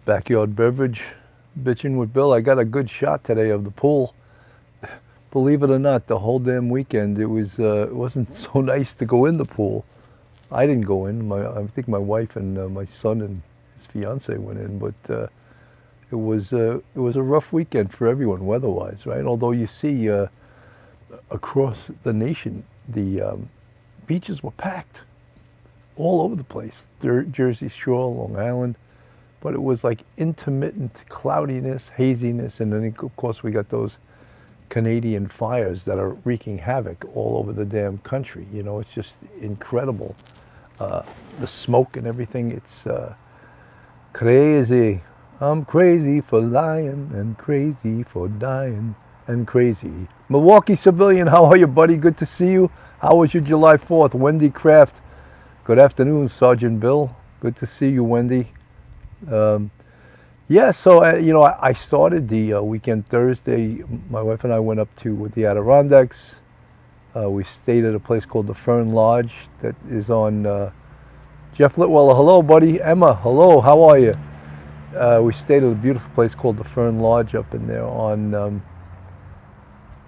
Backyard beverage, bitching with Bill. I got a good shot today of the pool. Believe it or not, the whole damn weekend it wasn't so nice to go in the pool. I didn't go in. I think my wife and my son and his fiance went in, but it was a rough weekend for everyone weather-wise, right? Although you see across the nation, the beaches were packed all over the place. Jersey Shore, Long Island. But it was like intermittent cloudiness, haziness, and then of course we got those Canadian fires that are wreaking havoc all over the damn country. You know, it's just incredible. The smoke and everything, it's crazy. I'm crazy for lying and crazy for dying and crazy. Milwaukee Civilian, how are you, buddy? Good to see you. How was your July 4th? Wendy Kraft, good afternoon, Sergeant Bill. Good to see you, Wendy. Yeah, so I started the weekend Thursday. My wife and I went up to the Adirondacks. We stayed at a place called the Fern Lodge that is on Jeff Litwell. Hello, buddy. Emma, hello. How are you? We stayed at a beautiful place called the Fern Lodge up in there on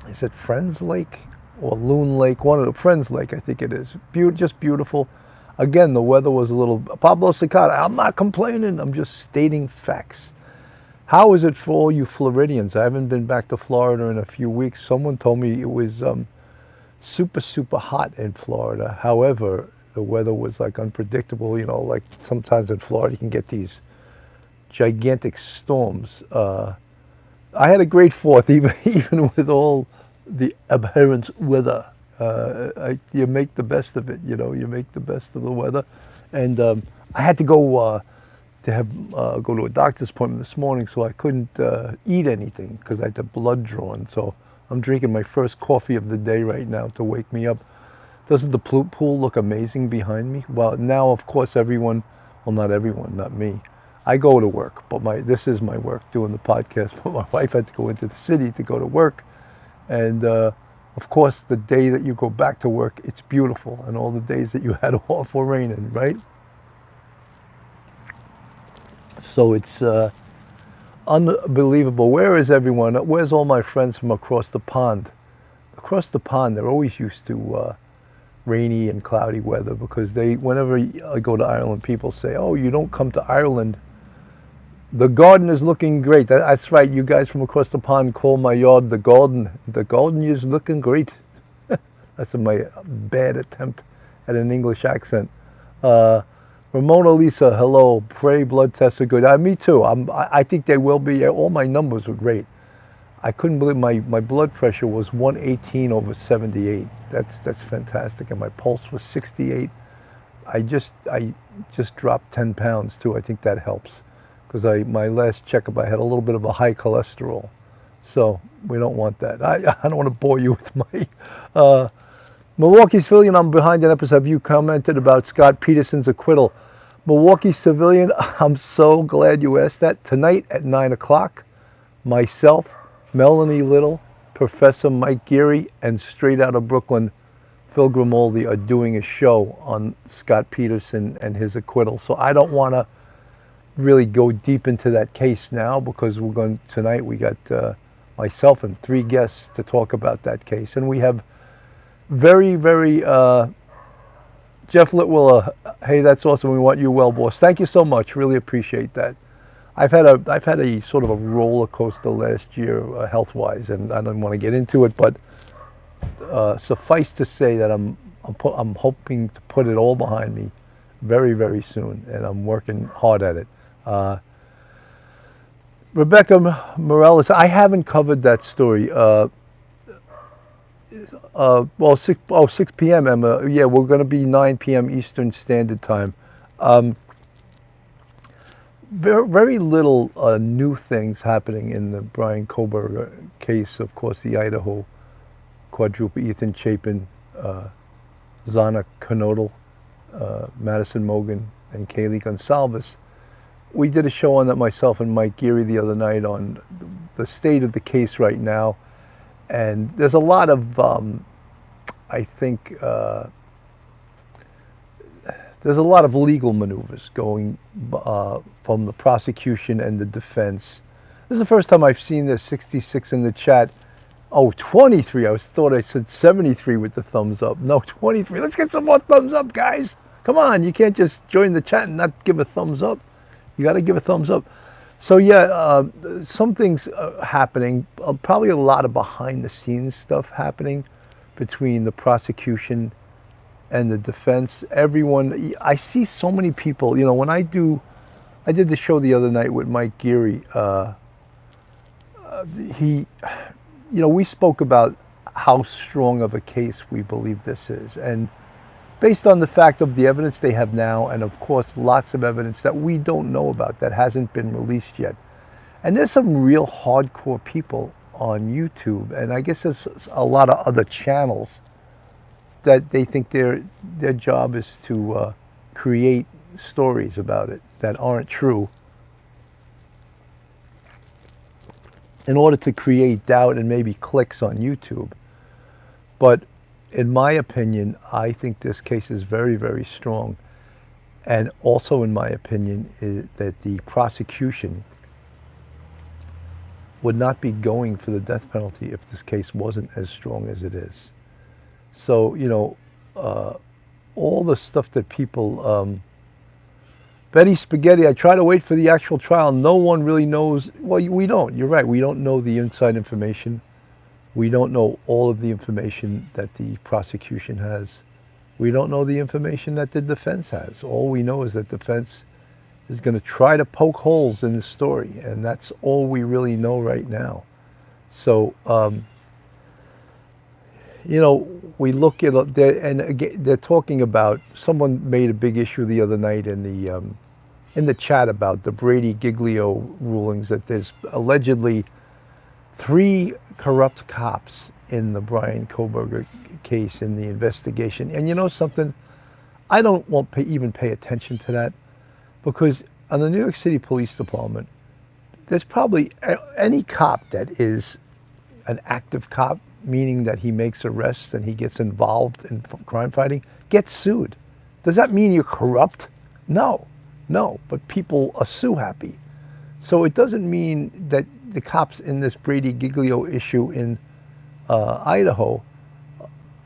is it Friends Lake or Loon Lake? One of the Friends Lake, I think it is. Just beautiful. Again, the weather was a little... Pablo Cicada, I'm not complaining. I'm just stating facts. How is it for all you Floridians? I haven't been back to Florida in a few weeks. Someone told me it was super, super hot in Florida. However, the weather was like unpredictable. You know, like sometimes in Florida you can get these gigantic storms. I had a great 4th, even with all the aberrant weather. You make the best of it, you know. You make the best of the weather, and I had to go to a doctor's appointment this morning, so I couldn't eat anything because I had the blood drawn. So I'm drinking my first coffee of the day right now to wake me up. Doesn't the pool look amazing behind me? Well, now of course everyone, well not everyone, not me. I go to work, but this is my work doing the podcast. But my wife had to go into the city to go to work, and. Of course, the day that you go back to work, it's beautiful, and all the days that you had off were raining, right? So it's unbelievable. Where is everyone? Where's all my friends from across the pond? Across the pond, they're always used to rainy and cloudy weather because whenever I go to Ireland, people say, "Oh, you don't come to Ireland. The garden is looking great." That's right. You guys from across the pond call my yard the garden. The garden is looking great. That's my bad attempt at an English accent. Ramona Lisa, hello. Pray blood tests are good. Me too. I think they will be. All my numbers were great. I couldn't believe my blood pressure was 118/78. That's fantastic. And my pulse was 68. I just dropped 10 pounds too. I think that helps. Because my last checkup, I had a little bit of a high cholesterol. So we don't want that. I don't want to bore you with my... Milwaukee Civilian, I'm behind an episode. Have you commented about Scot Peterson's acquittal? Milwaukee Civilian, I'm so glad you asked that. Tonight at 9 o'clock, myself, Melanie Little, Professor Mike Geary, and straight out of Brooklyn, Phil Grimaldi are doing a show on Scot Peterson and his acquittal. So I don't want to really go deep into that case now because tonight we got myself and 3 guests to talk about that case, and we have very, very Jeff Litwell. Hey, that's awesome. We want you well, boss. Thank you so much. Really appreciate that. I've had a sort of a roller coaster last year health wise, and I don't want to get into it, but suffice to say that I'm hoping to put it all behind me very, very soon, and I'm working hard at it. Rebecca Morales, I haven't covered that story. 6 p.m. Emma. Yeah, we're going to be 9 p.m. Eastern Standard Time. Very little new things happening in the Brian Kohberger case. Of course, the Idaho quadruple, Ethan Chapin, Zana Knodel, Madison Mogan, and Kaylee Gonsalves. We did a show on that, myself and Mike Geary, the other night on the state of the case right now. And there's a lot of, I think, there's a lot of legal maneuvers going from the prosecution and the defense. This is the first time I've seen this 66 in the chat. Oh, 23. Thought I said 73 with the thumbs up. No, 23. Let's get some more thumbs up, guys. Come on, you can't just join the chat and not give a thumbs up. You got to give a thumbs up. So yeah, some things happening. Probably a lot of behind-the-scenes stuff happening between the prosecution and the defense. Everyone, I see so many people. You know, when I did the show the other night with Mike Geary. We spoke about how strong of a case we believe this is, and based on the fact of the evidence they have now, and of course lots of evidence that we don't know about that hasn't been released yet. And there's some real hardcore people on YouTube, and I guess there's a lot of other channels that they think their job is to create stories about it that aren't true in order to create doubt and maybe clicks on YouTube. But in my opinion, I think this case is very, very strong. And also in my opinion, is that the prosecution would not be going for the death penalty if this case wasn't as strong as it is. So, all the stuff that people, Betty Spaghetti, I try to wait for the actual trial. No one really knows. Well, we don't. You're right. We don't know the inside information. We don't know all of the information that the prosecution has. We don't know the information that the defense has. All we know is that the defense is going to try to poke holes in the story, and that's all we really know right now. So, we look at and again, they're talking about. Someone made a big issue the other night in the chat about the Brady Giglio rulings, that there's allegedly 3 corrupt cops in the Brian Kohberger case in the investigation. And you know something? I won't even pay attention to that, because on the New York City Police Department, there's probably any cop that is an active cop, meaning that he makes arrests and he gets involved in crime fighting, gets sued. Does that mean you're corrupt? No, but people are sue happy. So it doesn't mean that the cops in this Brady Giglio issue in Idaho,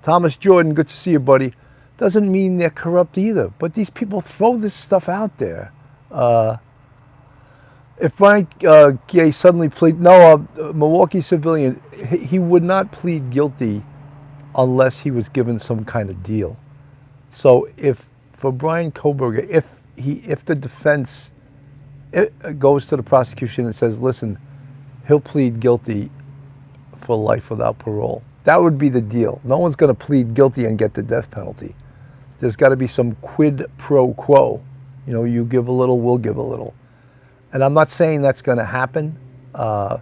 Thomas Jordan, good to see you, buddy, doesn't mean they're corrupt either. But these people throw this stuff out there. If Brian Gay suddenly Milwaukee civilian, he would not plead guilty unless he was given some kind of deal. So for Brian Kohberger, if the defense goes to the prosecution and says, listen, he'll plead guilty for life without parole, that would be the deal. No one's going to plead guilty and get the death penalty. There's got to be some quid pro quo. You give a little, we'll give a little. And I'm not saying that's going to happen. I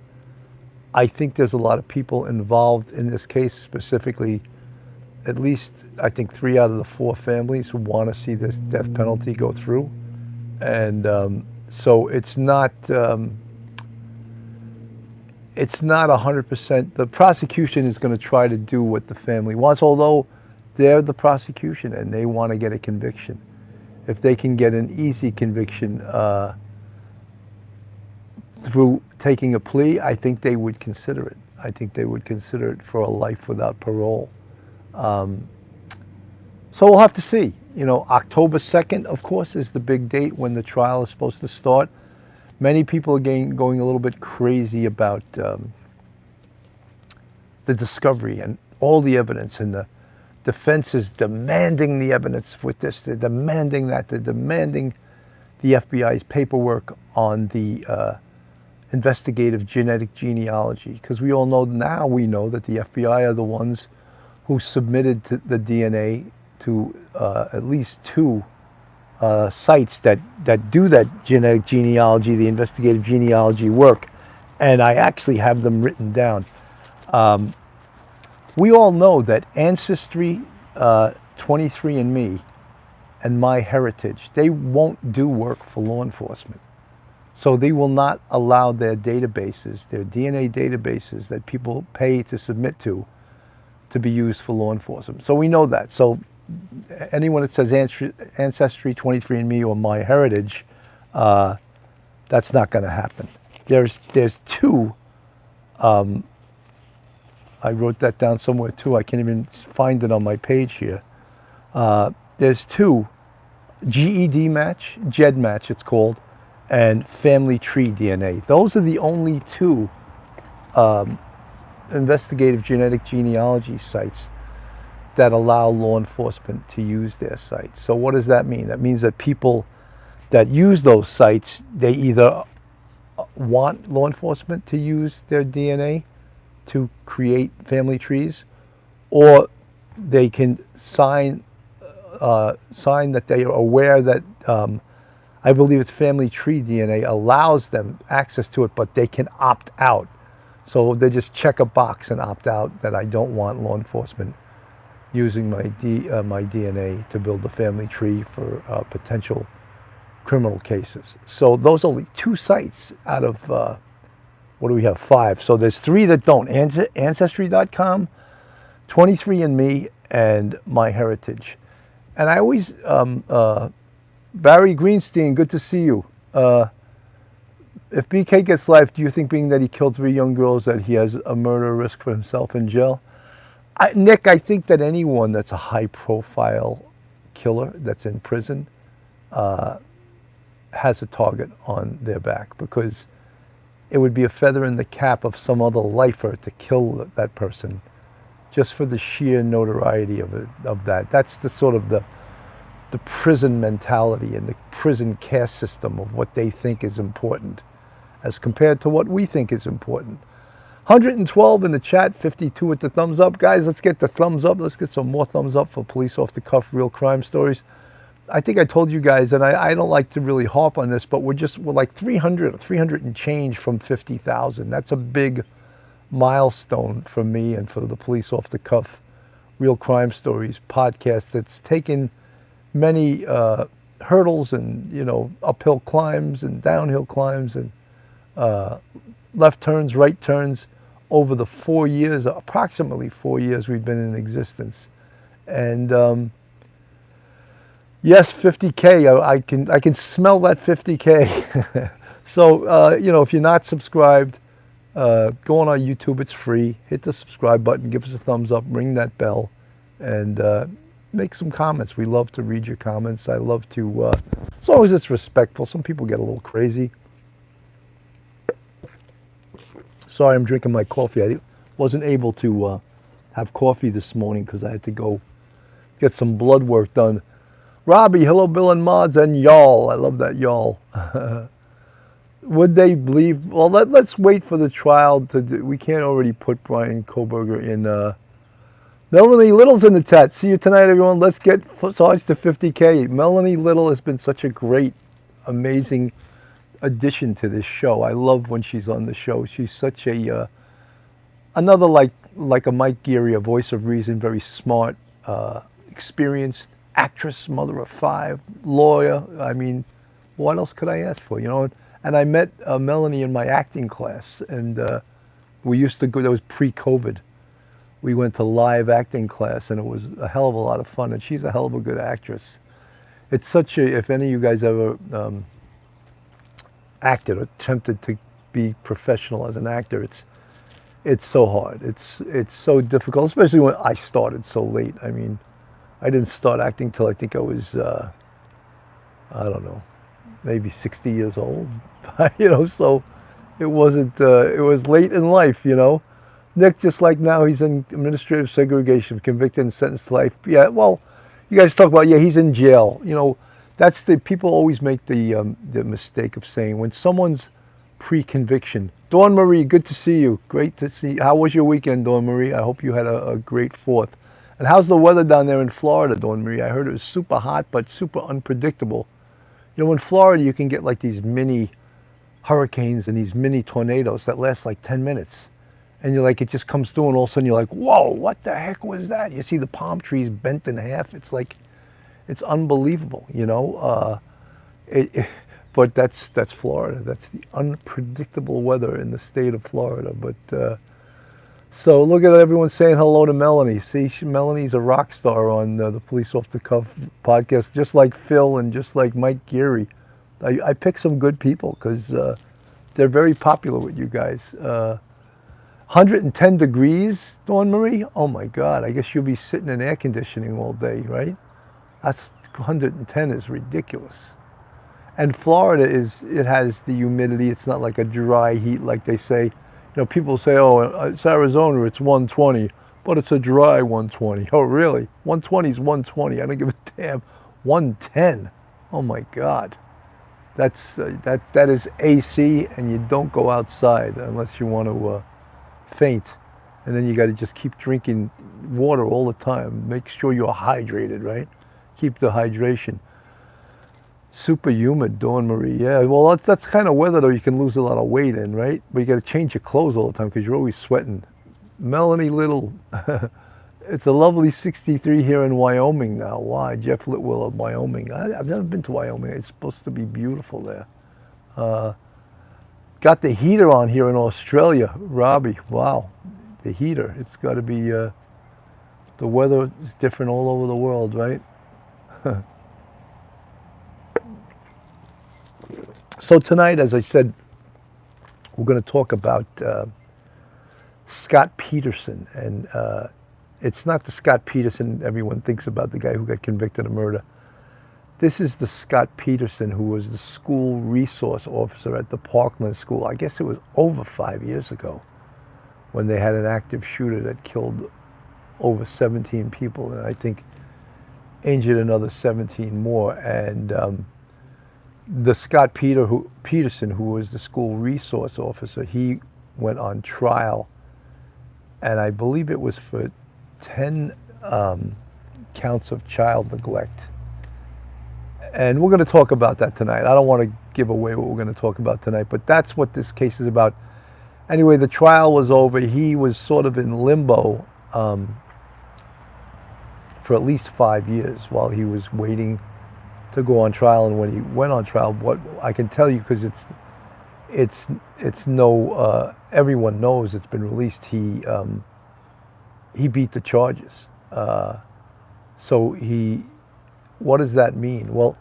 think there's a lot of people involved in this case, specifically, at least I think 3 out of the 4 families who want to see this death penalty go through. And so it's not 100%. The prosecution is going to try to do what the family wants, although they're the prosecution and they want to get a conviction. If they can get an easy conviction through taking a plea, I think they would consider it. I think they would consider it for a life without parole. So we'll have to see. October 2nd, of course, is the big date when the trial is supposed to start. Many people are going a little bit crazy about the discovery and all the evidence, and the defense is demanding the evidence with this. They're demanding that. They're demanding the FBI's paperwork on the investigative genetic genealogy, because we all know now, we know that the FBI are the ones who submitted the DNA to at least 2 sites that do that genetic genealogy, the investigative genealogy work, and I actually have them written down. We all know that Ancestry, 23andMe, and MyHeritage, they won't do work for law enforcement. So they will not allow their databases, their DNA databases that people pay to submit to be used for law enforcement. So we know that. So anyone that says Ancestry, 23andMe, or MyHeritage, that's not going to happen. There's two. I wrote that down somewhere too. I can't even find it on my page here. There's two: GED match, GED match, it's called, and Family Tree DNA. Those are the only two investigative genetic genealogy sites that allow law enforcement to use their sites. So what does that mean? That means that people that use those sites, they either want law enforcement to use their DNA to create family trees, or they can sign that they are aware that I believe it's Family Tree DNA allows them access to it, but they can opt out. So they just check a box and opt out that I don't want law enforcement using my DNA to build a family tree for potential criminal cases. So those are only two sites out of, what do we have, 5. So there's 3 that don't, Ancestry.com, 23andMe, and MyHeritage. And I always, Barry Greenstein, good to see you. If BK gets life, do you think, being that he killed 3 young girls, that he has a murder risk for himself in jail? Nick, I think that anyone that's a high-profile killer that's in prison has a target on their back, because it would be a feather in the cap of some other lifer to kill that person just for the sheer notoriety of that. That's the sort of the prison mentality and the prison caste system of what they think is important as compared to what we think is important. 112 in the chat, 52 with the thumbs up. Guys, let's get the thumbs up. Let's get some more thumbs up for Police Off the Cuff Real Crime Stories. I think I told you guys, and I don't like to really harp on this, but we're like 300 and change from 50,000. That's a big milestone for me and for the Police Off the Cuff Real Crime Stories podcast that's taken many hurdles and, uphill climbs and downhill climbs and left turns, right turns over the 4 years, approximately 4 years we've been in existence. And yes, 50K, I can smell that 50K. So, if you're not subscribed, go on our YouTube, it's free. Hit the subscribe button, give us a thumbs up, ring that bell, and make some comments. We love to read your comments. I love to, as long as it's respectful. Some people get a little crazy. Sorry, I'm drinking my coffee. I wasn't able to have coffee this morning because I had to go get some blood work done. Robbie, hello, Bill and Mods, and y'all. I love that y'all. Would they believe? Well, let's wait for the trial we can't already put Brian Kohberger in. Melanie Little's in the chat. See you tonight, everyone. Let's get Sarge to 50K. Melanie Little has been such a great, amazing addition to this show. I love when she's on the show. She's such a another like a Mike Geary, a voice of reason, very smart, experienced actress, mother of 5, lawyer. I mean, what else could I ask for? And I met Melanie in my acting class, and we used to go. That was pre-COVID. We went to live acting class, and it was a hell of a lot of fun. And she's a hell of a good actress. It's such a. If any of you guys ever acted or attempted to be professional as an actor, it's so hard. It's so difficult, especially when I started so late. I mean, I didn't start acting till I think I was I don't know, maybe 60 years old. So it wasn't. It was late in life. Nick, just like now, he's in administrative segregation, convicted and sentenced to life. Yeah, well, you guys talk about, he's in jail. That's people always make the mistake of saying when someone's pre-conviction. Dawn Marie, good to see you. Great to see you. How was your weekend, Dawn Marie? I hope you had a great 4th. And how's the weather down there in Florida, Dawn Marie? I heard it was super hot, but super unpredictable. In Florida, you can get like these mini hurricanes and these mini tornadoes that last like 10 minutes. And you're like, it just comes through, and all of a sudden you're like, whoa, what the heck was that? You see the palm trees bent in half. It's like, it's unbelievable, but that's Florida. That's the unpredictable weather in the state of Florida. But So look at everyone saying hello to Melanie. See, Melanie's a rock star on the Police Off the Cuff podcast, just like Phil and just like Mike Geary. I pick some good people because they're very popular with you guys. 110 degrees, Dawn Marie? Oh my God, I guess you'll be sitting in air conditioning all day, right? That's 110 is ridiculous. And Florida it has the humidity. It's not like a dry heat like they say. People say, oh, it's Arizona, it's 120, but it's a dry 120. Oh, really? 120 is 120. I don't give a damn. 110. Oh my God. That is AC, and you don't go outside unless you want to faint. And then you got to just keep drinking water all the time. Make sure you're hydrated, right? Keep the hydration. Super humid, Dawn Marie. Yeah, well, that's kind of weather, though, you can lose a lot of weight in, right? But you got to change your clothes all the time because you're always sweating. Melanie Little. It's a lovely 63 here in Wyoming now. Why? Jeff Litwell of Wyoming. I've never been to Wyoming. It's supposed to be beautiful there. Got the heater on here in Australia. Robbie, wow. The heater. It's got to be, the weather is different all over the world, right? So tonight, as I said, we're going to talk about Scot Peterson. And it's not the Scot Peterson everyone thinks about, the guy who got convicted of murder. This is the Scot Peterson who was the school resource officer at the Parkland school. I guess it was over 5 years ago when they had an active shooter that killed over 17 people and I think injured another 17 more. And the Scot Peterson, who was the school resource officer, he went on trial, and I believe it was for 10 counts of child neglect. And we're going to talk about that tonight. I don't want to give away what we're going to talk about tonight, but that's what this case is about. Anyway, the trial was over. He was sort of in limbo for at least 5 years while he was waiting to go on trial. And when he went on trial, what I can tell you, because it's no everyone knows it's been released, he beat the charges. So what does that mean? Well,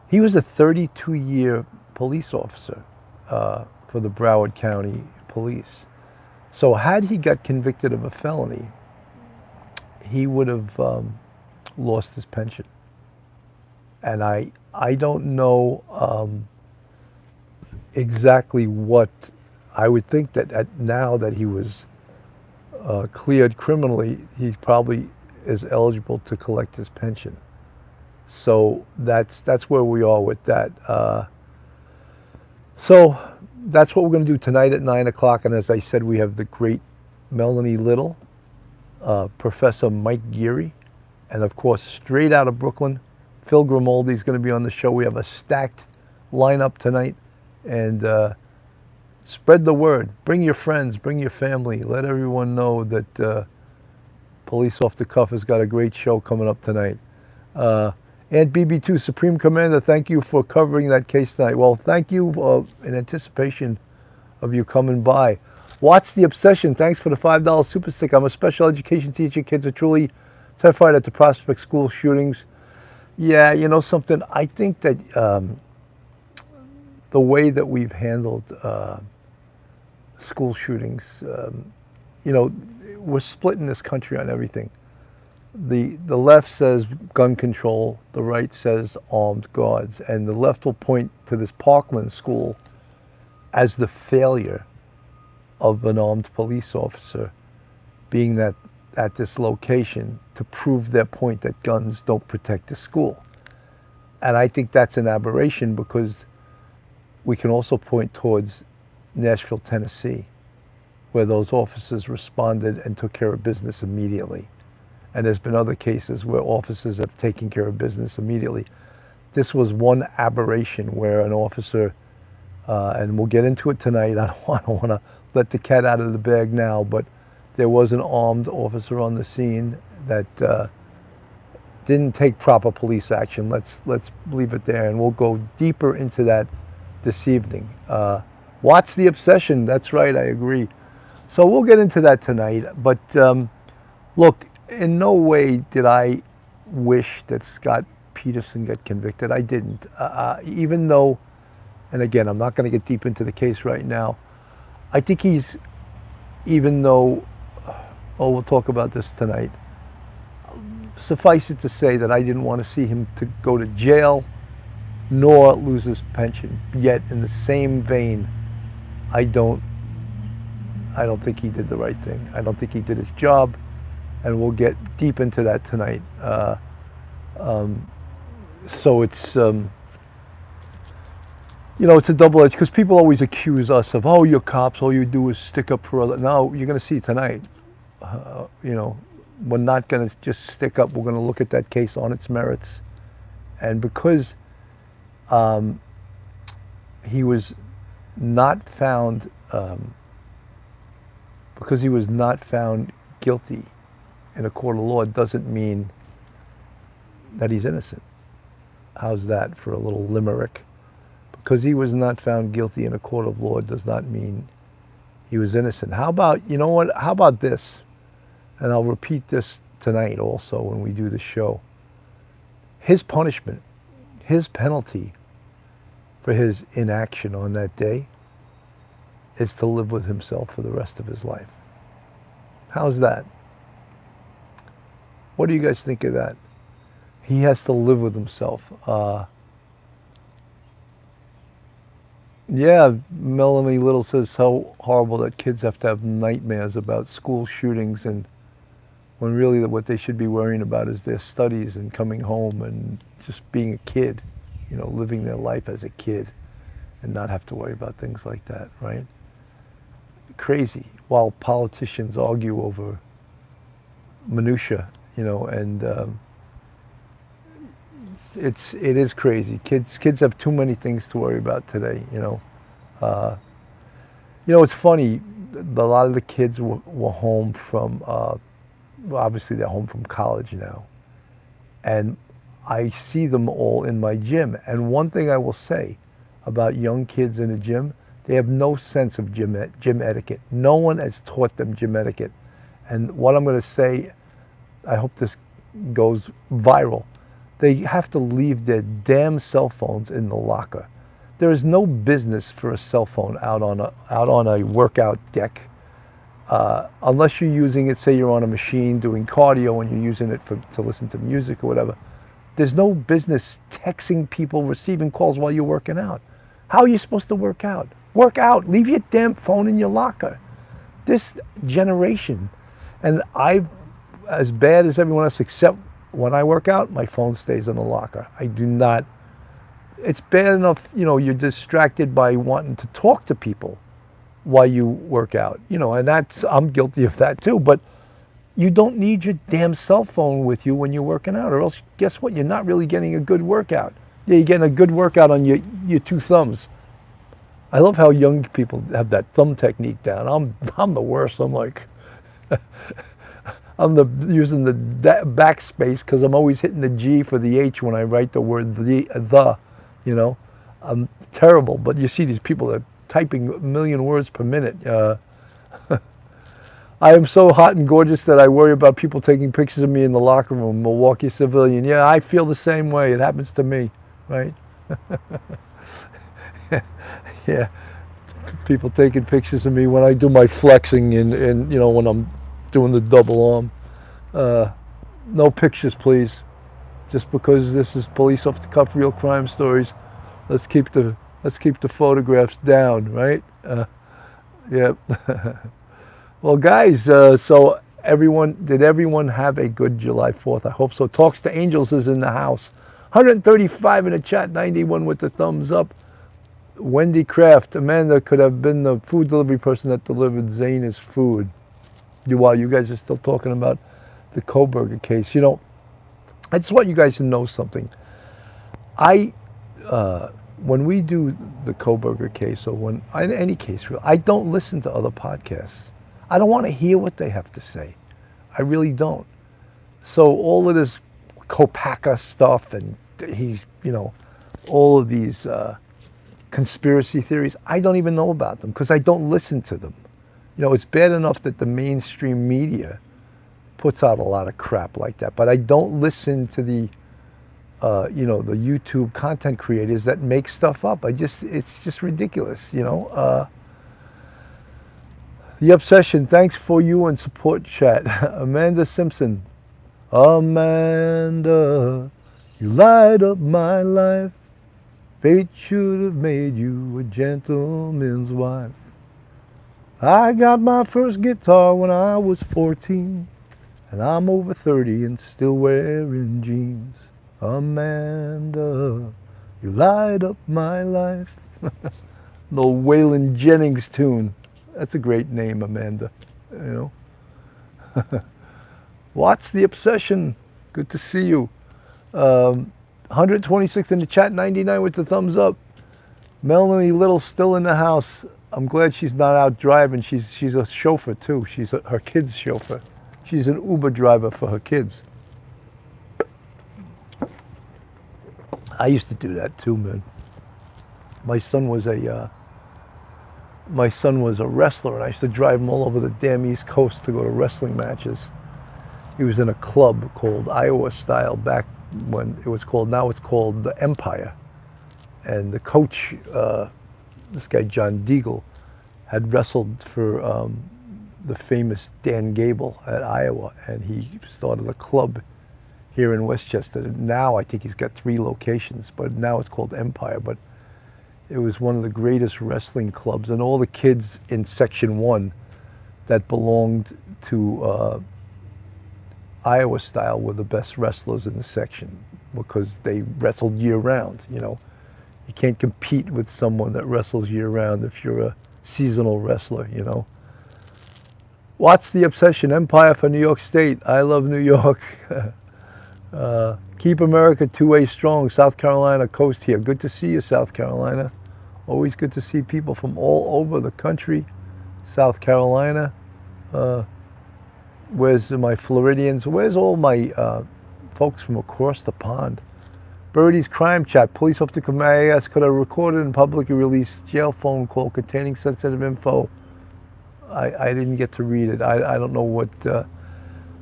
he was a 32-year police officer for the Broward County Police. So had he got convicted of a felony, he would have lost his pension. And I don't know exactly what. I would think that now that he was cleared criminally, he probably is eligible to collect his pension. So that's where we are with that. So that's what we're going to do tonight at 9 o'clock. And as I said, we have the great Melanie Little, Professor Mike Geary, and of course, straight out of Brooklyn, Phil Grimaldi is going to be on the show. We have a stacked lineup tonight, and spread the word. Bring your friends, bring your family. Let everyone know that Police Off the Cuff has got a great show coming up tonight. And BB2 Supreme Commander, thank you for covering that case tonight. Well, thank you in anticipation of you coming by. Watch The Obsession. Thanks for the $5 super stick. I'm a special education teacher. Kids are truly terrified at the prospect school shootings. Yeah, you know something? I think that the way that we've handled school shootings, we're splitting this country on everything. The left says gun control, the right says armed guards, and the left will point to this Parkland school as the failure of an armed police officer being at this location to prove their point that guns don't protect the school. And I think that's an aberration, because we can also point towards Nashville, Tennessee, where those officers responded and took care of business immediately. And there's been other cases where officers have taken care of business immediately. This was one aberration where an officer, and we'll get into it tonight, I don't want to let the cat out of the bag now, but there was an armed officer on the scene that didn't take proper police action. Let's leave it there, and we'll go deeper into that this evening. Watch The Obsession. That's right, I agree. So we'll get into that tonight. But look, in no way did I wish that Scot Peterson got convicted. I didn't. Even though, and again, I'm not going to get deep into the case right now. I think he's, even though, we'll talk about this tonight. Suffice it to say that I didn't want to see him to go to jail nor lose his pension. Yet in the same vein, I don't think he did the right thing. I don't think he did his job, and we'll get deep into that tonight. So it's it's a double-edged, because people always accuse us of, oh, you're cops, all you do is stick up for other. No, you're going to see tonight. We're not going to just stick up. We're going to look at that case on its merits, and because he was not found guilty in a court of law doesn't mean that he's innocent. How's that for a little limerick? Because he was not found guilty in a court of law does not mean he was innocent. How about, you know what, how about this? And I'll repeat this tonight also when we do the show. His punishment, his penalty for his inaction on that day is to live with himself for the rest of his life. How's that? What do you guys think of that? He has to live with himself. Yeah, Melanie Little says how horrible that kids have to have nightmares about school shootings, and when really what they should be worrying about is their studies and coming home and just being a kid, living their life as a kid and not have to worry about things like that, right? Crazy. While politicians argue over minutia, and it is crazy. Kids have too many things to worry about today. It's funny. A lot of the kids were home from. Obviously, they're home from college now, and I see them all in my gym. And one thing I will say about young kids in a gym, they have no sense of gym etiquette. No one has taught them gym etiquette. And what I'm going to say, I hope this goes viral. They have to leave their damn cell phones in the locker. There is no business for a cell phone out on a workout deck, unless you're using it. Say you're on a machine doing cardio and you're using it to listen to music or whatever. There's no business texting people, receiving calls while you're working out. How are you supposed to work out? Work out. Leave your damn phone in your locker. This generation, and as bad as everyone else, except when I work out, my phone stays in the locker. I do not. It's bad enough, you're distracted by wanting to talk to people while you work out, and I'm guilty of that too. But you don't need your damn cell phone with you when you're working out, or else guess what? You're not really getting a good workout. Yeah, you're getting a good workout on your two thumbs. I love how young people have that thumb technique down. I'm the worst. I'm like, using the backspace because I'm always hitting the G for the H when I write the word the. I'm terrible. But you see these people that are typing a million words per minute. I am so hot and gorgeous that I worry about people taking pictures of me in the locker room. Milwaukee civilian. Yeah, I feel the same way. It happens to me, right? Yeah, people taking pictures of me when I do my flexing and when I'm doing the double arm. No pictures, please. Just because this is police off the cuff real crime stories, let's keep the photographs down, right? Yeah. Well, guys, so did everyone have a good July 4th? I hope so. Talks to Angels is in the house. 135 in the chat, 91 with the thumbs up. Wendy Kraft, Amanda could have been the food delivery person that delivered Zana's food. While you guys are still talking about the Kohberger case, I just want you guys to know something. When we do the Kohberger case, or in any case, I don't listen to other podcasts. I don't want to hear what they have to say. I really don't. So all of this Kopaka stuff and he's, all of these conspiracy theories, I don't even know about them because I don't listen to them. You know, it's bad enough that the mainstream media puts out a lot of crap like that, but I don't listen to the the YouTube content creators that make stuff up. It's just ridiculous, The Obsession, thanks for you and support chat. Amanda Simpson. Amanda, you light up my life. Fate should have made you a gentleman's wife. I got my first guitar when I was 14, and I'm over 30 and still wearing jeans. Amanda, you light up my life. The Waylon Jennings tune. That's a great name, Amanda. What's the Obsession? Good to see you. 126 in the chat, 99 with the thumbs up. Melanie Little still in the house. I'm glad she's not out driving. She's a chauffeur too. She's her kid's chauffeur. She's an Uber driver for her kids. I used to do that too, man. My son was a wrestler, and I used to drive him all over the damn East Coast to go to wrestling matches. He was in a club called Iowa Style back when it was called, now it's called the Empire. And the coach, this guy John Deagle, had wrestled for the famous Dan Gable at Iowa, and he started a club here in Westchester. Now I think he's got 3 locations, but now it's called Empire. But it was one of the greatest wrestling clubs, and all the kids in Section 1 that belonged to Iowa Style were the best wrestlers in the section because they wrestled year-round, You can't compete with someone that wrestles year-round if you're a seasonal wrestler, What's the Obsession? Empire for New York State. I love New York. Keep America two-way strong. South Carolina coast here. Good to see you, South Carolina. Always good to see people from all over the country. South Carolina. Where's my Floridians? Where's all my folks from across the pond? Birdie's Crime Chat. Police officer may ask, could I record and publicly release jail phone call containing sensitive info? I didn't get to read it. I don't know what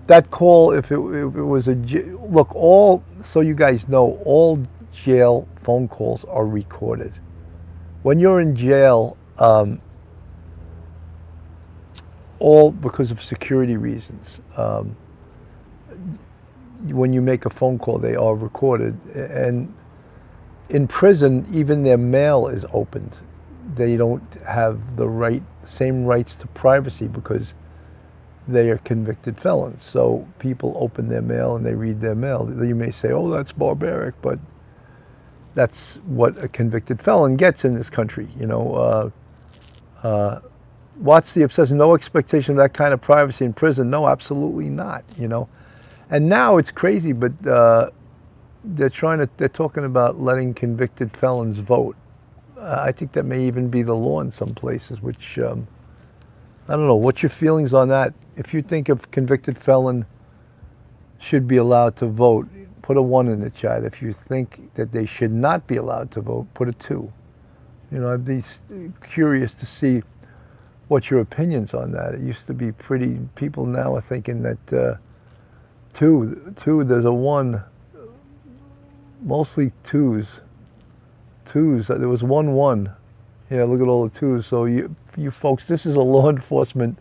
that call, if it was look, all, so you guys know, all jail phone calls are recorded. When you're in jail, all because of security reasons, when you make a phone call, they are recorded. And in prison, even their mail is opened. They don't have the same rights to privacy because they are convicted felons. So people open their mail and they read their mail. You may say, oh, that's barbaric, but that's what a convicted felon gets in this country. What's the Obsession? No expectation of that kind of privacy in prison. No, absolutely not, And now it's crazy, but they're talking about letting convicted felons vote. I think that may even be the law in some places, which, I don't know. What's your feelings on that? If you think a convicted felon should be allowed to vote, put a 1 in the chat. If you think that they should not be allowed to vote, put a 2. I'd be curious to see what your opinions on that. It used to be pretty, people now are thinking that 2, there's a 1, mostly 2s. There was 1. Yeah, look at all the 2s. So you folks, this is a law enforcement,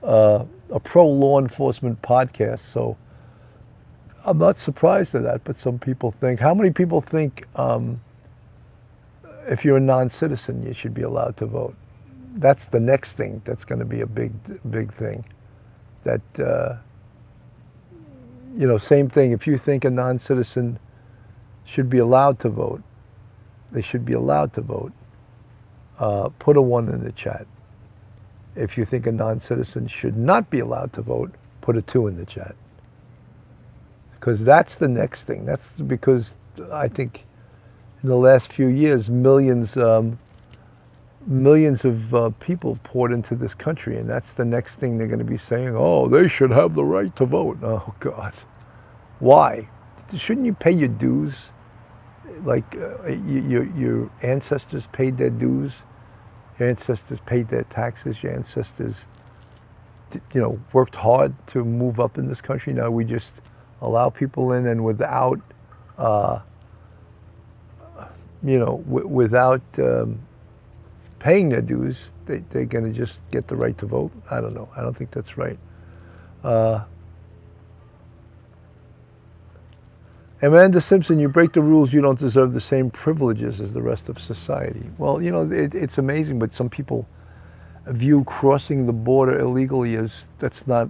a pro-law enforcement podcast. So I'm not surprised at that, but some people think, how many people think if you're a non-citizen, you should be allowed to vote? That's the next thing that's going to be a big thing. That, same thing, if you think a non-citizen should be allowed to vote, they should be allowed to vote. Put a 1 in the chat. If you think a non-citizen should not be allowed to vote, put a 2 in the chat. Because that's the next thing. That's because I think in the last few years, millions of people poured into this country, and that's the next thing they're going to be saying, oh, they should have the right to vote. Oh, God. Why? Shouldn't you pay your dues? Like your ancestors paid their dues. Your ancestors paid their taxes. Your ancestors, worked hard to move up in this country. Now we just allow people in, and without, without paying their dues, they're going to just get the right to vote. I don't know. I don't think that's right. Amanda Simpson, you break the rules, you don't deserve the same privileges as the rest of society. Well, it's amazing, but some people view crossing the border illegally as that's not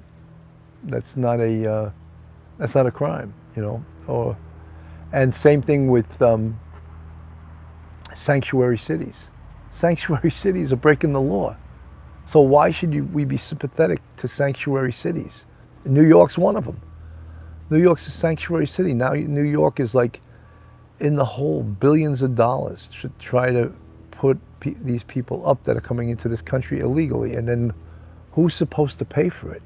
a crime, and same thing with sanctuary cities. Sanctuary cities are breaking the law. So why should we be sympathetic to sanctuary cities? New York's one of them. New York's a sanctuary city. Now New York is like in the hole, billions of dollars to try to put these people up that are coming into this country illegally. And then who's supposed to pay for it,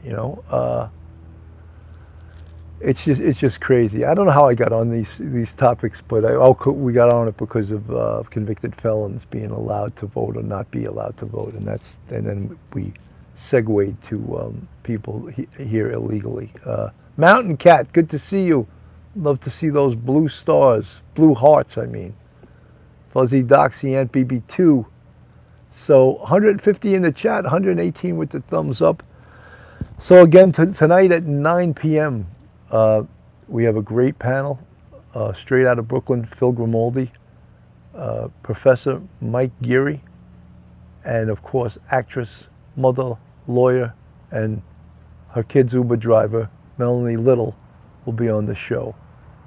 It's just crazy. I don't know how I got on these topics, but we got on it because of convicted felons being allowed to vote or not be allowed to vote, and then we segued to people here illegally. Mountain Cat, good to see you. Love to see those blue stars, blue hearts, I mean. Fuzzy Doxy Ant BB2. So 150 in the chat, 118 with the thumbs up. So again, tonight at 9 p.m., we have a great panel, straight out of Brooklyn, Phil Grimaldi, Professor Mike Geary, and of course, actress, mother, lawyer, and her kid's Uber driver, Melanie Little, will be on the show.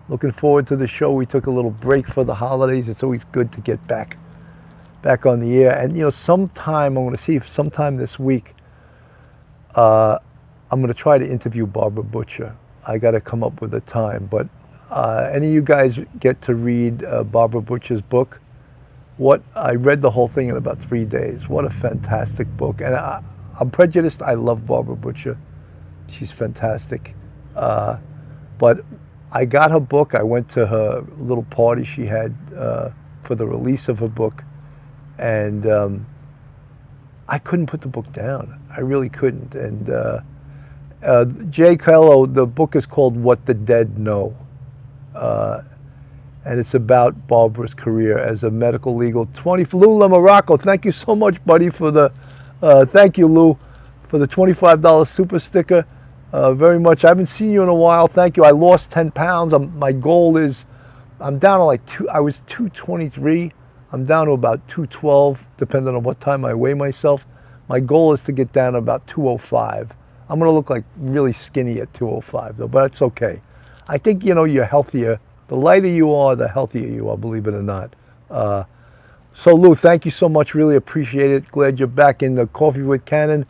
Looking forward to the show. We took a little break for the holidays. It's always good to get back on the air. And sometime, I'm going to see if sometime this week, I'm going to try to interview Barbara Butcher. I got to come up with a time, but any of you guys get to read Barbara Butcher's book? I read the whole thing in about 3 days. What a fantastic book. And I'm prejudiced. I love Barbara Butcher. She's fantastic. But I got her book. I went to her little party she had for the release of her book, and I couldn't put the book down. I really couldn't. And Jay Kello, the book is called What the Dead Know. And it's about Barbara's career as a medical legal 20. Lou Morocco, thank you so much, buddy, for the, thank you, Lou, for the $25 super sticker. Very much. I haven't seen you in a while. Thank you. I lost 10 pounds. My goal is, I'm down to I was 223. I'm down to about 212, depending on what time I weigh myself. My goal is to get down to about 205. I'm going to look like really skinny at 205, though, but it's okay. I think, you're healthier. The lighter you are, the healthier you are, believe it or not. So, Lou, thank you so much. Really appreciate it. Glad you're back in the Coffee with Cannon,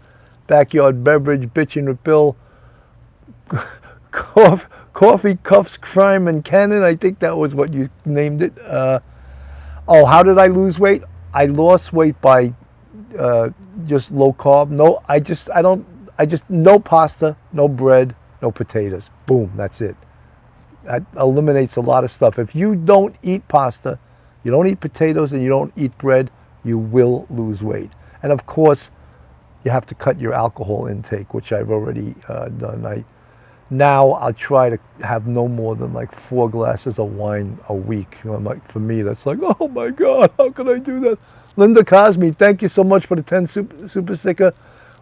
Backyard Beverage, Bitchin' with Bill, Coffee, Cuffs, Crime, and Cannon. I think that was what you named it. How did I lose weight? I lost weight by just low carb. No pasta, no bread, no potatoes. Boom, that's it. That eliminates a lot of stuff. If you don't eat pasta, you don't eat potatoes, and you don't eat bread, you will lose weight. And of course, you have to cut your alcohol intake, which I've already done. Now I'll try to have no more than like 4 glasses of wine a week. For me, that's like, oh my God, how can I do that? Linda Cosme, thank you so much for the 10 super sticker.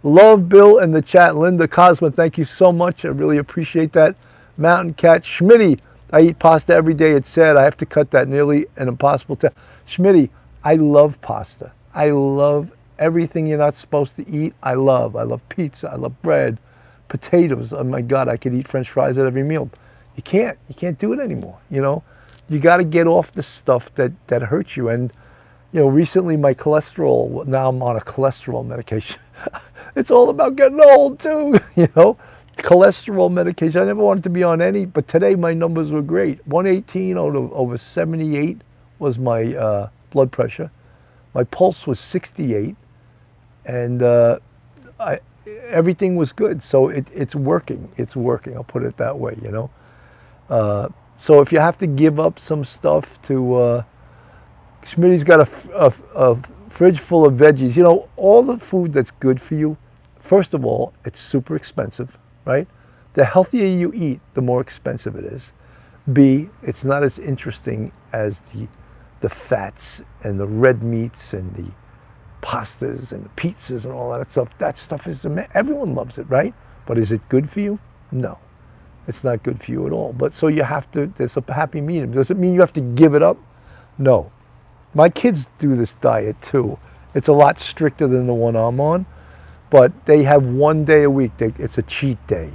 Love Bill in the chat. Linda Cosme, thank you so much. I really appreciate that. Mountain Cat, Schmitty, I eat pasta every day. It's sad. I have to cut that, nearly an impossible task. Schmitty, I love pasta. I love everything you're not supposed to eat. I love pizza. I love bread, potatoes. Oh my God, I could eat French fries at every meal. You can't do it anymore. You got to get off the stuff that hurts you. And recently my cholesterol. Now I'm on a cholesterol medication. It's all about getting old too. Cholesterol medication. I never wanted to be on any, but today my numbers were great. 118 over 78 was my blood pressure. My pulse was 68, and everything was good. So it's working. It's working. I'll put it that way. So if you have to give up some stuff to, Schmitty's got a Fridge full of veggies. You know, all the food that's good for you, first of all, it's super expensive, right? The healthier you eat, the more expensive it is. B, it's not as interesting as the fats and the red meats and the pastas and the pizzas and all that stuff. That stuff is, everyone loves it, right? But is it good for you? No, it's not good for you at all. But so you have to, there's a happy medium. Does it mean you have to give it up? No. My kids do this diet too. It's a lot stricter than the one I'm on, but they have one day a week. It's a cheat day.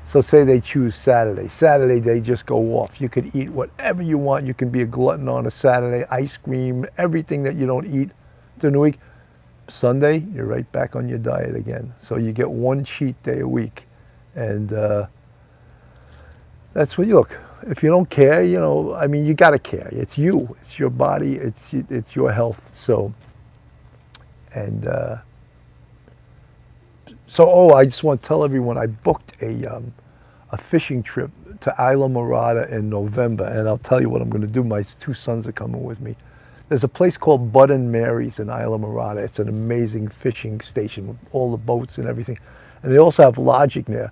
So say they choose Saturday. Saturday they just go off. You could eat whatever you want. You can be a glutton on a Saturday, ice cream, everything that you don't eat during the week. Sunday, you're right back on your diet again. So you get one cheat day a week. And that's what you look. If you don't care, you know, I mean, you got to care. It's you. It's your body. It's your health. So, and I just want to tell everyone I booked a fishing trip to Isla Morada in November, and I'll tell you what I'm going to do. My two sons are coming with me. There's a place called Bud and Mary's in Isla Morada. It's an amazing fishing station with all the boats and everything. And they also have lodging there.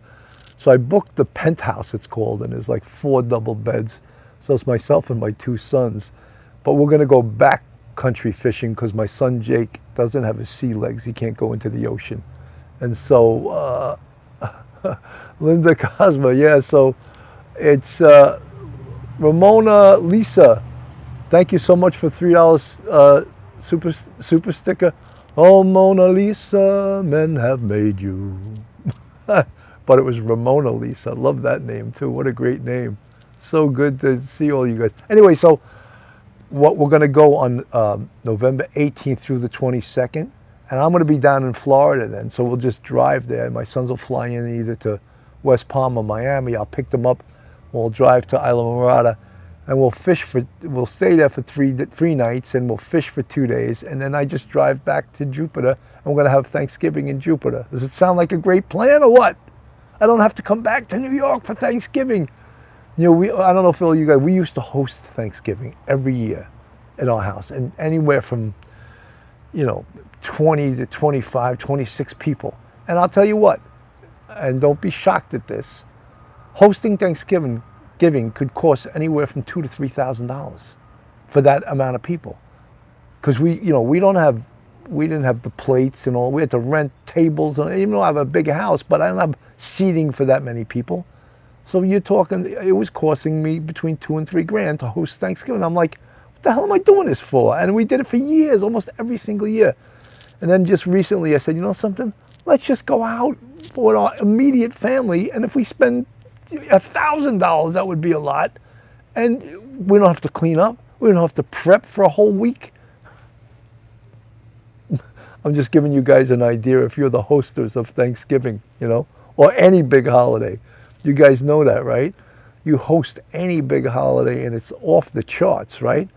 So I booked the penthouse, it's called, and there's like 4 double beds. So it's myself and my 2 sons. But we're going to go back country fishing because my son Jake doesn't have his sea legs. He can't go into the ocean. And so, Linda Cosma, yeah, so it's Ramona Lisa. Thank you so much for $3 super sticker. Oh, Mona Lisa, men have made you. But it was Ramona Lisa. I love that name too. What a great name. So good to see all you guys. Anyway, so we're going to go on November 18th through the 22nd. And I'm going to be down in Florida then. So we'll just drive there. My sons will fly in either to West Palm or Miami. I'll pick them up. We'll drive to Isla Morada. And we'll stay there for three nights, and we'll fish for 2 days. And then I just drive back to Jupiter. And we're going to have Thanksgiving in Jupiter. Does it sound like a great plan or what? I don't have to come back to New York for Thanksgiving. You know, I don't know if all you guys, we used to host Thanksgiving every year in our house. And anywhere from, 20 to 25, 26 people. And I'll tell you what, and don't be shocked at this, hosting Thanksgiving could cost anywhere from $2,000 to $3,000 for that amount of people. Because we didn't have the plates and all. We had to rent tables. And even though I have a big house, but I don't have seating for that many people. So you're talking, it was costing me between $2,000 and $3,000 to host Thanksgiving. I'm like, what the hell am I doing this for? And we did it for years, almost every single year. And then just recently I said, you know something? Let's just go out for our immediate family. And if we spend $1,000, that would be a lot. And we don't have to clean up. We don't have to prep for a whole week. I'm just giving you guys an idea if you're the hosters of Thanksgiving, or any big holiday. You guys know that, right? You host any big holiday and it's off the charts, right?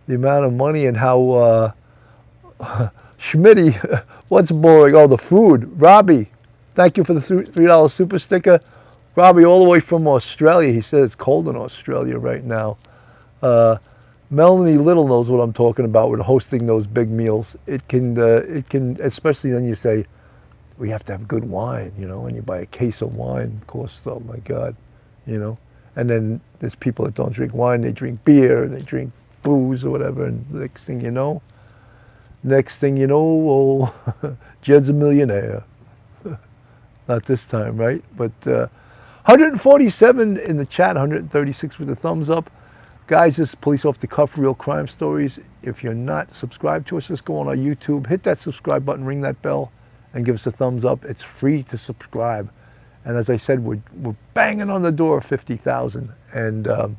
The amount of money and how Schmitty, what's boring? Oh, the food. Robbie, thank you for the $3 super sticker. Robbie, all the way from Australia. He said it's cold in Australia right now. Melanie Little knows what I'm talking about with hosting those big meals. It can, especially then you say, we have to have good wine, and you buy a case of wine, of course, oh my God, And then there's people that don't drink wine, they drink beer, and they drink booze or whatever, and next thing you know, Jed's a millionaire. Not this time, right? But 147 in the chat, 136 with the thumbs up. Guys, this is Police Off the Cuff, Real Crime Stories. If you're not subscribed to us, just go on our YouTube, hit that subscribe button, ring that bell, and give us a thumbs up. It's free to subscribe. And as I said, we're banging on the door of 50,000. And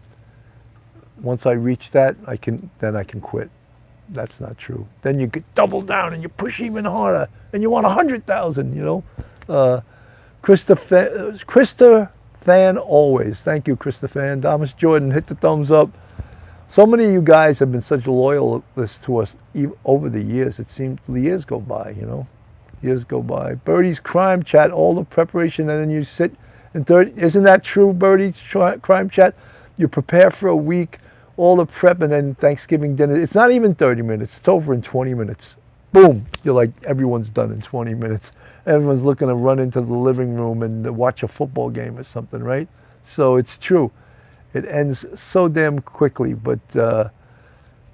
once I reach that, I can quit. That's not true. Then you get double down and you push even harder, and you want 100,000. Krista Fan always. Thank you, Krista Fan. Thomas Jordan, hit the thumbs up. So many of you guys have been such loyalists to us over the years. It seems the years go by, Years go by. Birdie's Crime Chat, all the preparation, and then you sit in 30. Isn't that true, Birdie's Crime Chat? You prepare for a week, all the prep, and then Thanksgiving dinner. It's not even 30 minutes. It's over in 20 minutes. boom, you're like, everyone's done in 20 minutes. Everyone's looking to run into the living room and watch a football game or something, right? So it's true. It ends so damn quickly, but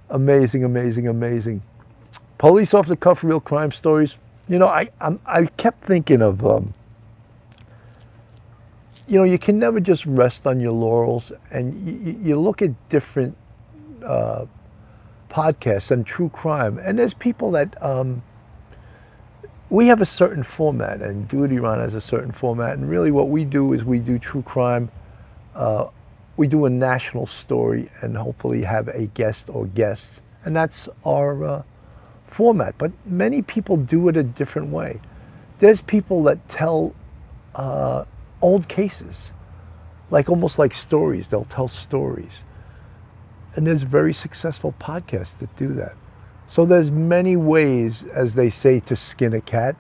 amazing, amazing, amazing. Police off the cuff, real crime stories. You know, I kept thinking of, you know, you can never just rest on your laurels, and you look at different podcasts and true crime, and there's people that we have a certain format, and Duty Ron has a certain format, and really what we do is we do true crime. We do a national story and hopefully have a guest or guests, and that's our format. But many people do it a different way. There's people that tell old cases, like almost like stories. They'll tell stories. And there's very successful podcasts that do that. So there's many ways, as they say, to skin a cat.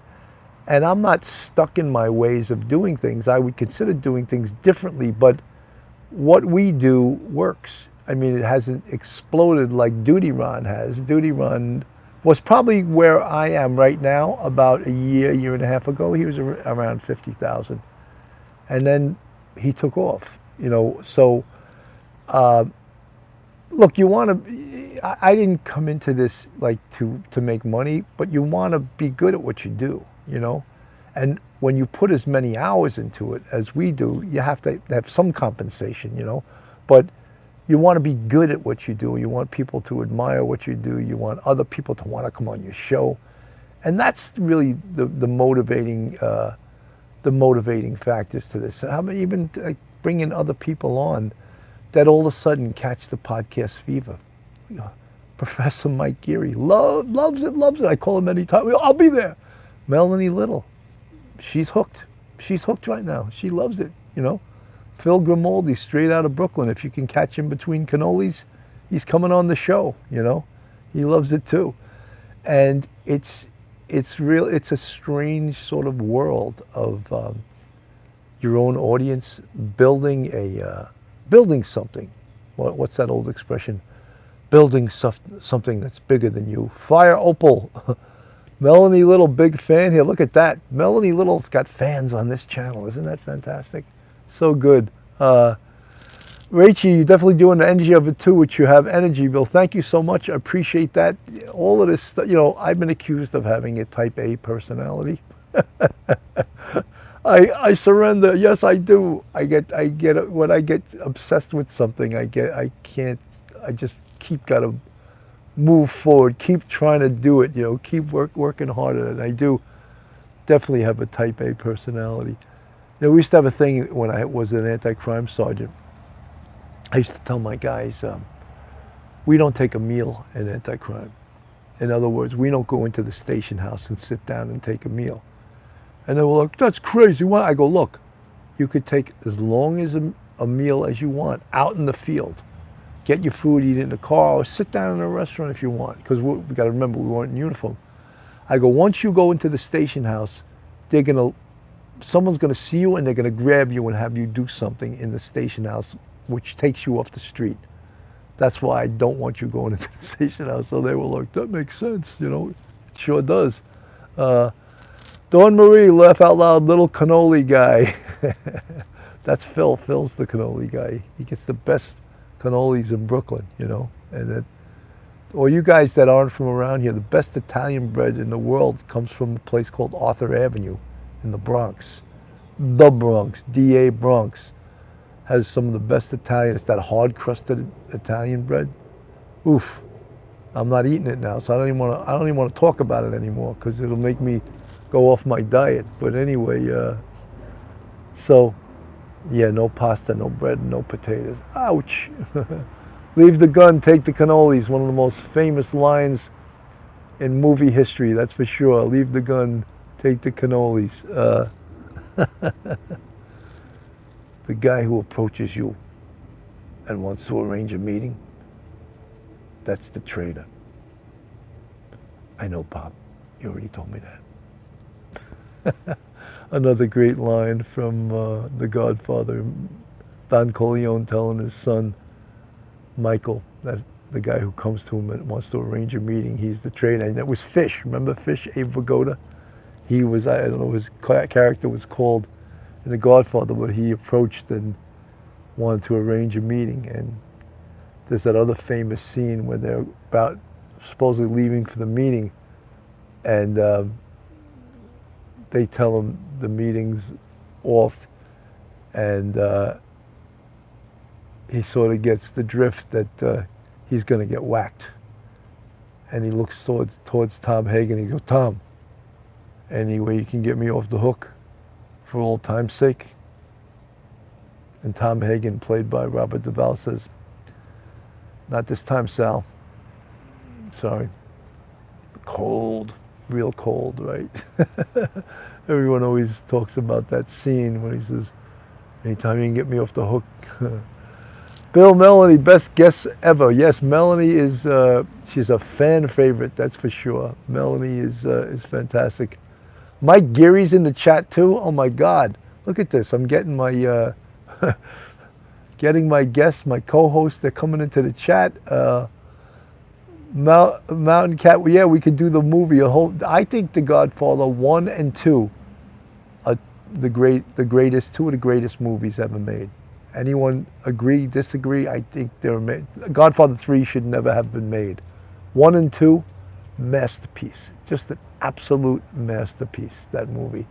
And I'm not stuck in my ways of doing things. I would consider doing things differently, but what we do works. I mean, it hasn't exploded like Duty Ron has. Duty Ron was probably where I am right now about a year and a half ago. He was around 50,000. And then he took off, you know. So, look, you want to, I didn't come into this like to make money, but you want to be good at what you do, you know. And when you put as many hours into it as we do, you have to have some compensation, you know. But you want to be good at what you do. You want people to admire what you do. You want other people to want to come on your show. And that's really the motivating factors to this. How about even bringing other people on that all of a sudden catch the podcast fever? You know, Professor Mike Geary loves it. I call him anytime. I'll be there. Melanie Little, she's hooked. She's hooked right now. She loves it, you know. Phil Grimaldi, straight out of Brooklyn. If you can catch him between cannolis, he's coming on the show, you know. He loves it too. And it's a strange sort of world of your own audience building something. What's that old expression? Building something that's bigger than you. Fire Opal. Melanie Little, big fan here. Look at that. Melanie Little's got fans on this channel. Isn't that fantastic? So good. Rachie, you're definitely doing the energy of it too, which you have energy, Bill. Thank you so much. I appreciate that. All of this stuff, you know, I've been accused of having a type A personality. I surrender. Yes, I do. I get when I get obsessed with something, I just gotta move forward, keep trying to do it, you know, keep working harder. And I do definitely have a type A personality. You know, we used to have a thing when I was an anti-crime sergeant. I used to tell my guys, we don't take a meal in anti-crime. In other words, we don't go into the station house and sit down and take a meal. And they were like, that's crazy. Why? I go, look, you could take as long as a meal as you want out in the field. Get your food, eat it in the car, or sit down in a restaurant if you want. Because we got to remember, we weren't in uniform. I go, once you go into the station house, someone's going to see you and they're going to grab you and have you do something in the station house, which takes you off the street. That's why I don't want you going into the station house. So they were like, that makes sense, you know. It sure does. Dawn Marie, laugh out loud, little cannoli guy. That's Phil. Phil's the cannoli guy. He gets the best cannolis in Brooklyn, you know. And or you guys that aren't from around here, the best Italian bread in the world comes from a place called Arthur Avenue in the Bronx. The Bronx, DA Bronx, has some of the best Italian. It's that hard-crusted Italian bread. Oof. I'm not eating it now, so I don't even want to talk about it anymore because it'll make me go off my diet. But anyway, so yeah, no pasta, no bread, no potatoes. Ouch. Leave the gun, take the cannolis. One of the most famous lines in movie history, that's for sure. Leave the gun, take the cannolis. The guy who approaches you and wants to arrange a meeting, that's the traitor. I know, Pop. You already told me that. Another great line from The Godfather. Don Corleone telling his son, Michael, that the guy who comes to him and wants to arrange a meeting. He's the trainer. And it was Fish. Remember Fish, Abe Vigoda? He was, I don't know, his character was called in The Godfather, but he approached and wanted to arrange a meeting. And there's that other famous scene where they're about supposedly leaving for the meeting, and they tell him the meeting's off, and he sort of gets the drift that he's going to get whacked. And he looks towards Tom Hagen. He goes, Tom, any way you can get me off the hook for old time's sake? And Tom Hagen, played by Robert Duvall, says, not this time, Sal. Sorry. Cold, real cold, right? Everyone always talks about that scene when he says, anytime you can get me off the hook. Bill, Melanie, best guest ever. Yes, Melanie is, she's a fan favorite, that's for sure. Melanie is fantastic. Mike Geary's in the chat too. Oh my God, look at this. I'm getting my, getting my guests, my co-hosts, they're coming into the chat. Mountain Cat, yeah, we could do the movie. I think The Godfather 1 and 2 are two of the greatest movies ever made. Anyone agree, disagree? I think they're made. Godfather 3 should never have been made. 1 and 2, masterpiece. Just an absolute masterpiece, that movie.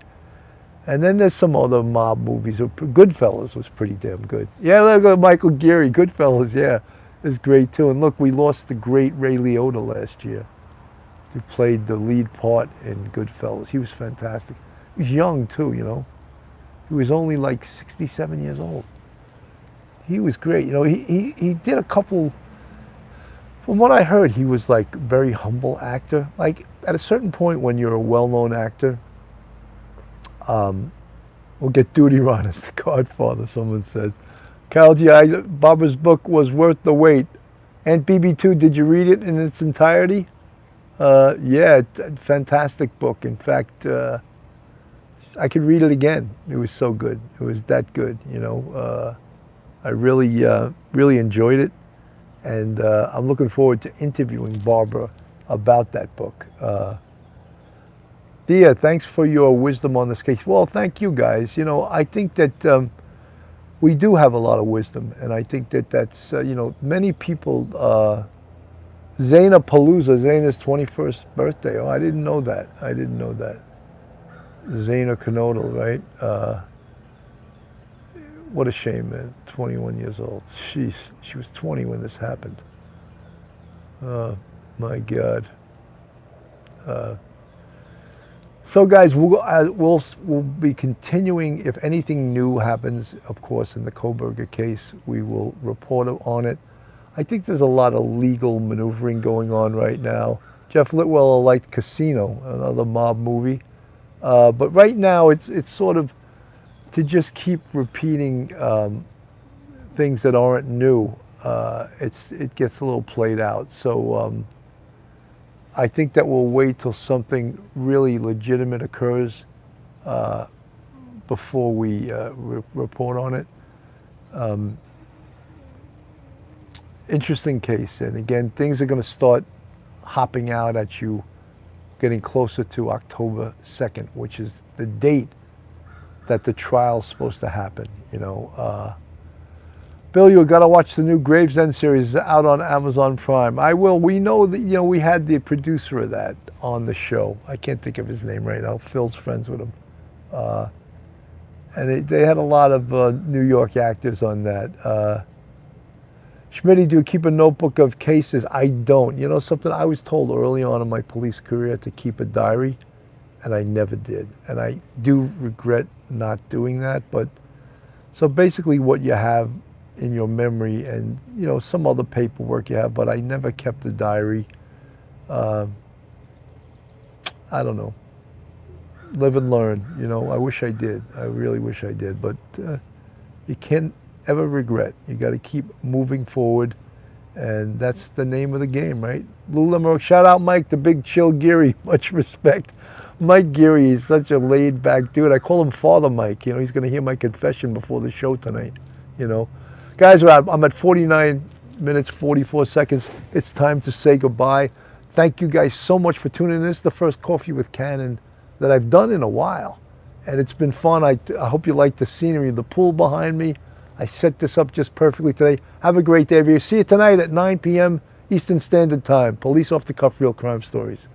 And then there's some other mob movies. Goodfellas was pretty damn good. Yeah, look at Michael Geary. Goodfellas, yeah, is great too. And look, we lost the great Ray Liotta last year, who played the lead part in Goodfellas. He was fantastic. He was young too, you know. He was only like 67 years old. He was great. You know, he did a couple, from what I heard, he was like a very humble actor. Like at a certain point when you're a well-known actor, we'll get Duty Ron as The Godfather, someone said. Cal G, Barbara's book was worth the wait. And BB2, did you read it in its entirety? Yeah, fantastic book. In fact, I could read it again. It was so good. It was that good, you know. I really, really enjoyed it. And I'm looking forward to interviewing Barbara about that book. Dia, thanks for your wisdom on this case. Well, thank you guys. You know, I think that we do have a lot of wisdom, and I think that that's, you know, many people, Zaina Palooza, Zaina's 21st birthday. Oh, I didn't know that. I didn't know that. Zaina Knodel, right? What a shame, man. 21 years old. Sheesh, she was 20 when this happened. Oh, my God. So guys, we'll be continuing. If anything new happens, of course, in the Kohberger case, we will report on it. I think there's a lot of legal maneuvering going on right now. Jeff Litwell liked Casino, another mob movie. But right now, it's sort of to just keep repeating things that aren't new. It gets a little played out. So I think that we'll wait till something really legitimate occurs before we report on it. Interesting case, and again, things are going to start hopping out at you, getting closer to October 2nd, which is the date that the trial's supposed to happen. You know, Bill, you got to watch the new Gravesend series out on Amazon Prime. I will. We know that, you know, we had the producer of that on the show. I can't think of his name right now. Phil's friends with him, and they had a lot of New York actors on that. Schmitty, do you keep a notebook of cases? I don't. You know something? I was told early on in my police career to keep a diary, and I never did. And I do regret not doing that. But so basically what you have in your memory and, you know, some other paperwork you have, but I never kept a diary. I don't know. Live and learn, you know. I wish I did. I really wish I did. But you can't ever regret. You got to keep moving forward, and that's the name of the game, right? Lou shout out Mike, the big chill Geary. Much respect. Mike Geary is such a laid-back dude. I call him Father Mike. You know, he's going to hear my confession before the show tonight, you know. Guys, I'm at 49 minutes, 44 seconds. It's time to say goodbye. Thank you guys so much for tuning in. This is the first Coffee with Cannon that I've done in a while. And it's been fun. I hope you like the scenery, the pool behind me. I set this up just perfectly today. Have a great day, everybody. See you tonight at 9 p.m. Eastern Standard Time. Police Off the Cuff Real Crime Stories.